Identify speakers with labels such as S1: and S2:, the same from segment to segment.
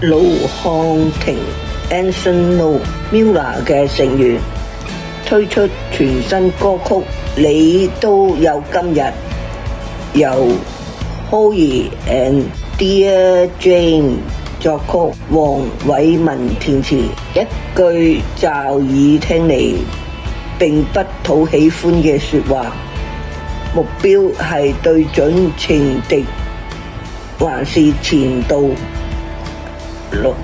S1: 盧瀚霆 Anson Lo Miller 嘅成員推出全新歌曲《你都有今日》，由 Howie and Dear Jane 作曲，黃偉文填詞。一句驟耳聽嚟並不討喜歡嘅說話，目標係對準情敵還是前度？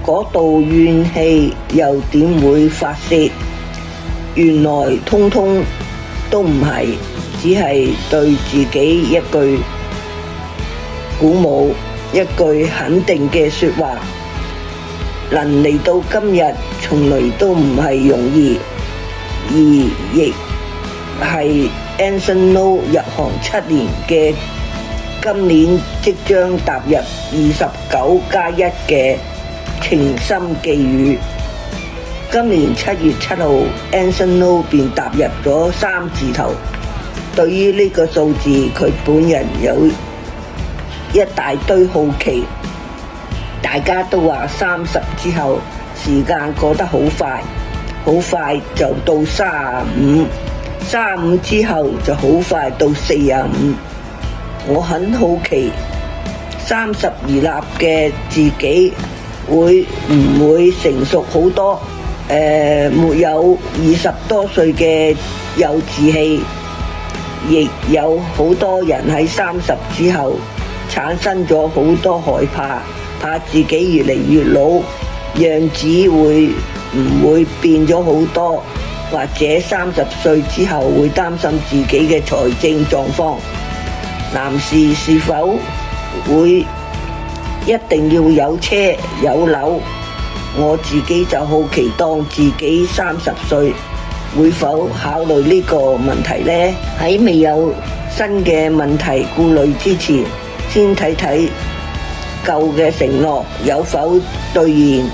S1: 嗰度怨氣又點會發洩？原來通通都唔係，只係對自己一句鼓舞，一句肯定嘅說話。能嚟到今日，從來都唔係容易，而亦係 Anson Lo 入行7年嘅今年即將踏入29+1嘅情深寄語。今年7月7號 Anson Lo 便踏入咗3字頭。對於呢個數字，佢本人有一大堆好奇。大家都話30之後時間過得好快，好快就到35，35之後就好快到45。我很好奇30而立嘅自己會唔會成熟好多？沒有20多歲嘅幼稚氣，亦有好多人喺30之後產生咗好多害怕，怕自己越嚟越老，樣子會唔會變咗好多？或者30歲之後會擔心自己嘅財政狀況？男士是否會一定要有車有樓？我自己就好奇，當自己30歲會否考慮呢個問題呢？喺未有新嘅問題顧慮之前，先睇睇舊嘅承諾有否兌現。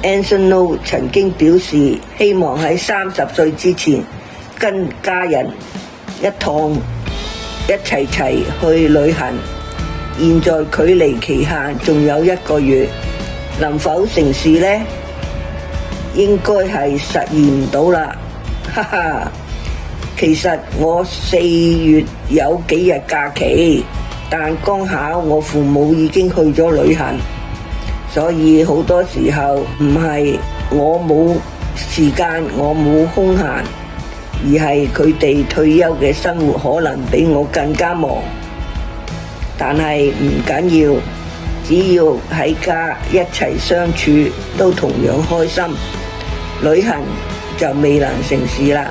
S1: Anson Lo 曾經表示希望喺30歲之前跟家人一齊去旅行，現在距離期限仲有1個月，能否成事呢？應該係實現唔到啦，哈哈！其實我4月有幾日假期，但剛巧我父母已經去咗旅行，所以好多時候唔係我冇時間，我冇空閒，而係佢哋退休嘅生活可能比我更加忙。但係唔緊要，只要喺家一齊相處都同樣開心。旅行就未能成事啦，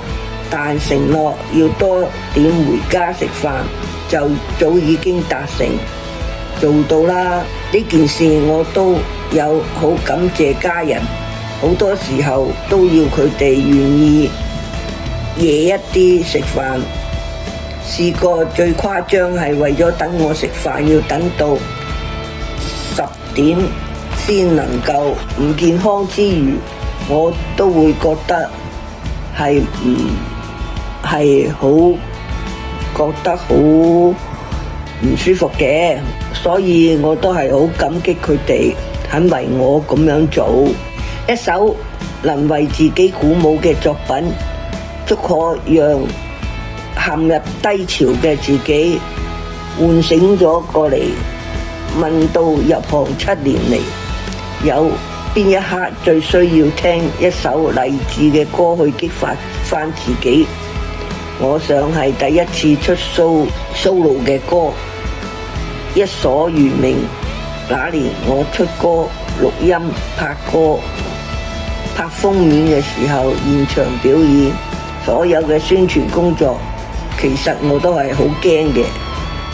S1: 但承諾要多點回家食飯就早已經達成做到啦。呢件事我都有好感謝家人，好多時候都要佢哋願意夜一啲食飯。試過最誇張係為咗等我食飯要等到10點先能夠，唔健康之餘我都會覺得係好唔舒服嘅，所以我都係好感激佢哋肯為我咁樣做。一首能為自己鼓舞嘅作品，足可讓陷入低潮嘅自己喚醒咗過嚟。問到入行7年嚟，有邊一刻最需要聽一首勵志嘅歌去激發翻自己？我想係第一次出 solo 嘅歌，一所懸命。那年我出歌、錄音、拍歌、拍封面嘅時候，現場表演，所有嘅宣傳工作，其實我都係好驚嘅，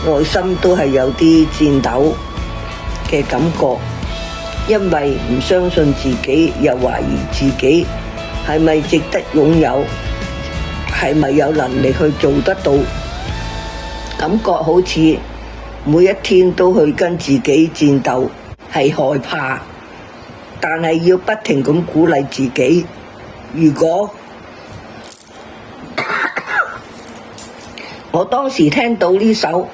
S1: 內心都係有啲顫抖嘅感覺，因為唔相信自己，又懷疑自己係咪值得擁有，係咪有能力去做得到，感覺好似每一天都去跟自己戰鬥，係害怕，但係要不停咁鼓勵自己。如果我當時聽到呢首《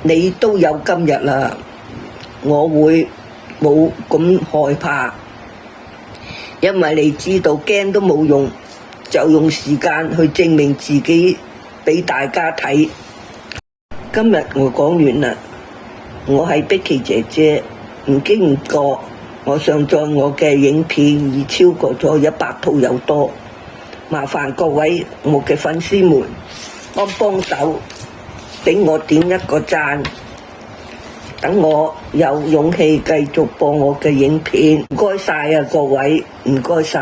S1: 你都有今日》啦，我會冇咁害怕，因為你知道驚都冇用，就用時間去證明自己俾大家睇。今日我講完啦，我係碧琪姐姐，唔經唔覺我上載我嘅影片已超過咗100套有多，麻煩各位我嘅粉絲們幫手，俾我點一個讚，等我有勇氣繼續播我嘅影片。唔該晒啊各位，唔該晒。